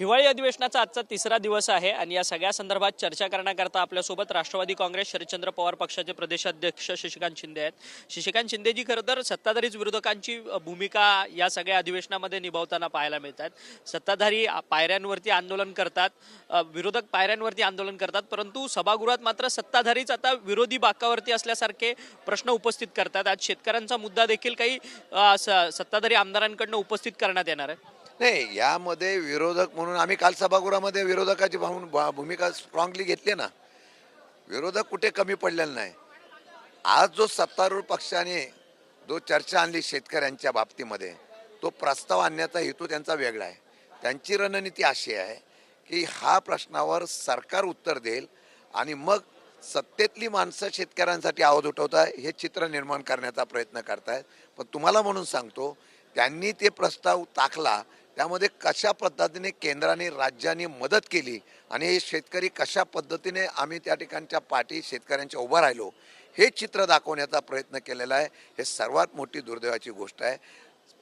हिवाळी अधिवेशनाचा आजचा तिसरा दिवस आहे आणि या सगळ्या संदर्भात चर्चा करण्याकरता आपल्यासोबत राष्ट्रवादी काँग्रेस शरदचंद्र पवार पक्षाचे प्रदेशाध्यक्ष शशिकांत शिंदे आहेत. शशिकांत शिंदेजी खरं तर सत्ताधारीच विरोधकांची भूमिका या सगळ्या अधिवेशनामध्ये निभावताना पाहायला मिळतात. सत्ताधारी पायऱ्यांवरती आंदोलन करतात, विरोधक पायऱ्यांवरती आंदोलन करतात, परंतु सभागृहात मात्र सत्ताधारीच आता विरोधी बाकावरती असल्यासारखे प्रश्न उपस्थित करतात. आज शेतकऱ्यांचा मुद्दा देखील काही सत्ताधारी आमदारांकडून उपस्थित करण्यात येणार आहे. नाही, यामध्ये विरोधक म्हणून आम्ही काल सभागृहामध्ये विरोधकाची भूमिका स्ट्रॉंगली घेतली ना. विरोधक कुठे कमी पडलेला नाही. आज जो सत्तारूढ पक्षाने जो चर्चा आणली शेतकऱ्यांच्या बाबतीमध्ये, तो प्रस्ताव आणण्याचा हेतू त्यांचा वेगळा आहे. त्यांची रणनीती अशी आहे की हा प्रश्नावर सरकार उत्तर देईल आणि मग सत्तेतली माणसं शेतकऱ्यांसाठी आवाज उठवताय हे चित्र निर्माण करण्याचा प्रयत्न करतायत. पण तुम्हाला म्हणून सांगतो, त्यांनी ते प्रस्ताव टाकला, त्यामध्ये कशा पद्धतीने केंद्राने राज्याने मदत केली आणि हे शेतकरी कशा पद्धतीने आम्ही त्या ठिकाणच्या पाठी शेतकऱ्यांच्या उभं राहिलो, हे चित्र दाखवण्याचा प्रयत्न केलेला आहे. हे सर्वात मोठी दुर्दैवाची गोष्ट आहे.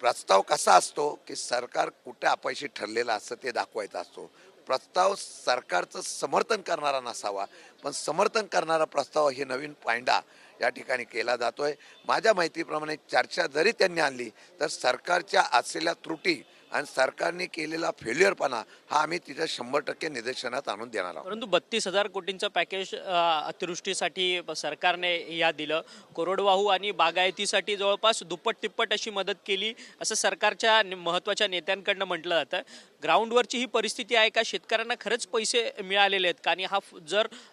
प्रस्ताव कसा असतो की सरकार कुठे अपयशी ठरलेला असतं ते दाखवायचा असतो. प्रस्ताव सरकारचं समर्थन करणारा नसावा, पण समर्थन करणारा प्रस्ताव हे नवीन पायंडा या ठिकाणी केला जातोय. माझ्या माहितीप्रमाणे चर्चा जरी त्यांनी आणली तर सरकारच्या असलेल्या त्रुटी आणि सरकारने केलेला फेल्युअरपणा हा आम्ही तिच्या 100% निदर्शनात आणून देणार आहोत. परंतु 32,000 कोटींचं पॅकेज अतिवृष्टीसाठी सरकारने या दिलं. कोरडवाहू आणि बागायतीसाठी जवळपास दुप्पट तिप्पट अशी मदत केली असं सरकारच्या महत्त्वाच्या नेत्यांकडनं म्हटलं जातं. ग्राउंडवरची ही परिस्थिती आहे का? शेतकऱ्यांना खरंच पैसे मिळालेले आहेत का? आणि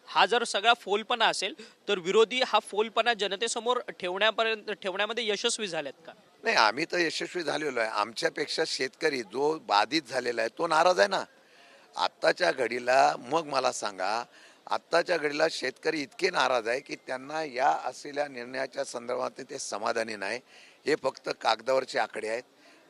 हा जर सगळा फोलपणा असेल तर विरोधी हा फोलपणा जनतेसमोर ठेवण्यामध्ये यशस्वी झालेत का? नाही, आम्ही तर यशस्वी झालेलो आहे. आमच्यापेक्षा शेतकरी जो बाधित झालेला आहे तो नाराज आहे ना. आत्ताच्या घडीला मग मला सांगा, आत्ताच्या घडीला शेतकरी इतके नाराज आहे की त्यांना या असलेल्या निर्णयाच्या संदर्भात ते समाधानी नाही. हे फक्त कागदावरचे आकडे आहेत.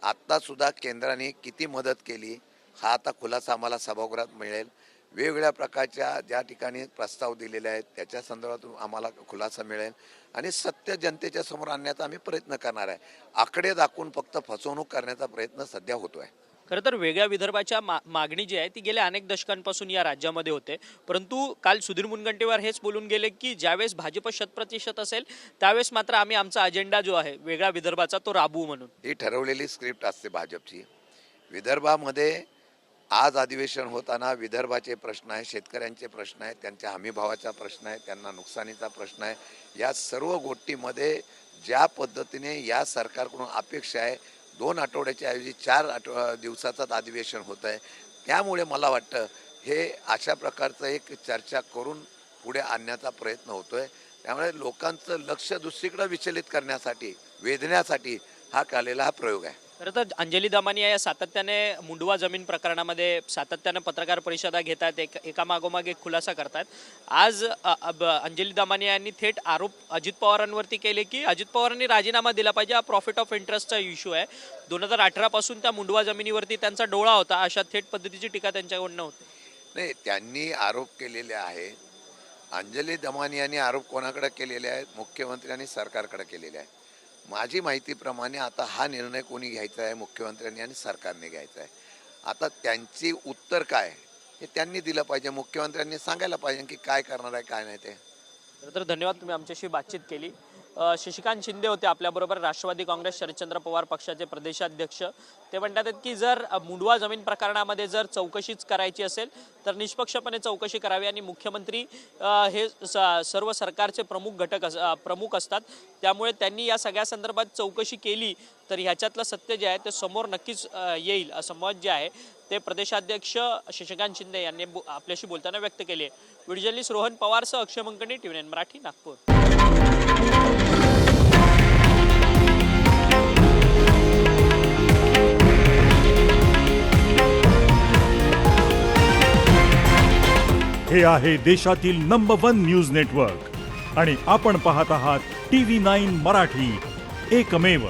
आत्तासुद्धा केंद्राने किती मदत केली हा आता खुलासा आम्हाला सभागृहात मिळेल. वेगवेगळ्या प्रकारच्या ज्या ठिकाणी प्रस्ताव दिलेले आहेत त्याच्या संदर्भात आम्हाला खुलासा मिळेल आणि सत्य जनतेच्या समोर आणण्याचा आम्ही प्रयत्न करणार आहे. आकडे दाखवून फक्त फसवणूक करण्याचा प्रयत्न सध्या होतोय. खरं तर वेगळ्या विदर्भाच्या मागणी जी आहे ती गेल्या अनेक दशकांपासून या राज्यामध्ये होते. परंतु काल सुधीर मुनगंटीवार हेच बोलून गेले की ज्यावेळेस भाजप 100% असेल त्यावेळेस मात्र आम्ही आमचा अजेंडा जो आहे वेगळ्या विदर्भाचा तो राबवू म्हणून. ही ठरवलेली स्क्रिप्ट असते भाजपची. विदर्भामध्ये आज अधिवेशन होताना विदर्भाचे प्रश्न आहे, शेतकऱ्यांचे प्रश्न आहे, त्यांच्या हमीभावाचा प्रश्न आहे, त्यांना नुकसानीचा प्रश्न आहे. या सर्व गोष्टीमध्ये ज्या पद्धतीने या सरकारकडून अपेक्षा आहे 2 आठवड्याच्या ऐवजी 4 दिवसाचंच अधिवेशन होत आहे. त्यामुळे मला वाटतं हे अशा प्रकारचं एक चर्चा करून पुढे आणण्याचा प्रयत्न होतोय. त्यामुळे लोकांचं लक्ष दुसरीकडे विचलित करण्यासाठी, वेधण्यासाठी हा केलेला हा प्रयोग आहे. खरं तर अंजली दमानिया या सातत्याने मुंडवा जमीन प्रकरणामध्ये सातत्यानं पत्रकार परिषदा घेतात, एका मागोमाग एक खुलासा करतात. आज अंजली दमानिया यांनी थेट आरोप अजित पवारांवरती केले की अजित पवारांनी राजीनामा दिला पाहिजे. हा प्रॉफिट ऑफ इंटरेस्टचा इश्यू आहे. 2018 पासून त्या मुंडवा जमिनीवरती त्यांचा डोळा होता, अशा थेट पद्धतीची टीका त्यांच्याकडून होती. नाही, त्यांनी आरोप केलेले आहे. अंजली दमानियाने आरोप कोणाकडे केलेले आहेत? मुख्यमंत्री आणि सरकारकडे केलेले आहे. माझी माहितीप्रमाणे आता हा निर्णय कोणी घ्यायचा आहे? मुख्यमंत्र्यांनी आणि सरकारने घ्यायचा आहे. आता त्यांची उत्तर काय हे त्यांनी दिलं पाहिजे. मुख्यमंत्र्यांनी सांगायला पाहिजे की काय करणार आहे काय नाही ते. तर धन्यवाद, तुम्ही आमच्याशी बातचीत केली. शशिकांत शिंदे होते आपल्याबरोबर, राष्ट्रवादी काँग्रेस शरदचंद्र पवार पक्षाचे प्रदेशाध्यक्ष. ते म्हणतात की जर मुंडवा जमीन प्रकरणामध्ये जर चौकशीच करायची असेल तर निष्पक्षपणे चौकशी करावी आणि मुख्यमंत्री हे सर्व सरकारचे प्रमुख असतात. त्यामुळे त्यांनी या सगळ्या संदर्भात चौकशी केली तर ह्याच्यातलं सत्य जे आहे ते समोर नक्कीच येईल असं मत जे आहे ते प्रदेशाध्यक्ष शशिकांत शिंदे यांनी आपल्याशी बोलताना व्यक्त केले. व्हिडिओ जर्नलिस्ट रोहन पवारसह अक्षय मंकणी, TVN मराठी, नागपूर. हे आहे देशातील नंबर 1 न्यूज नेटवर्क आणि आपण पाहत आहात TV9 मराठी, एकमेव.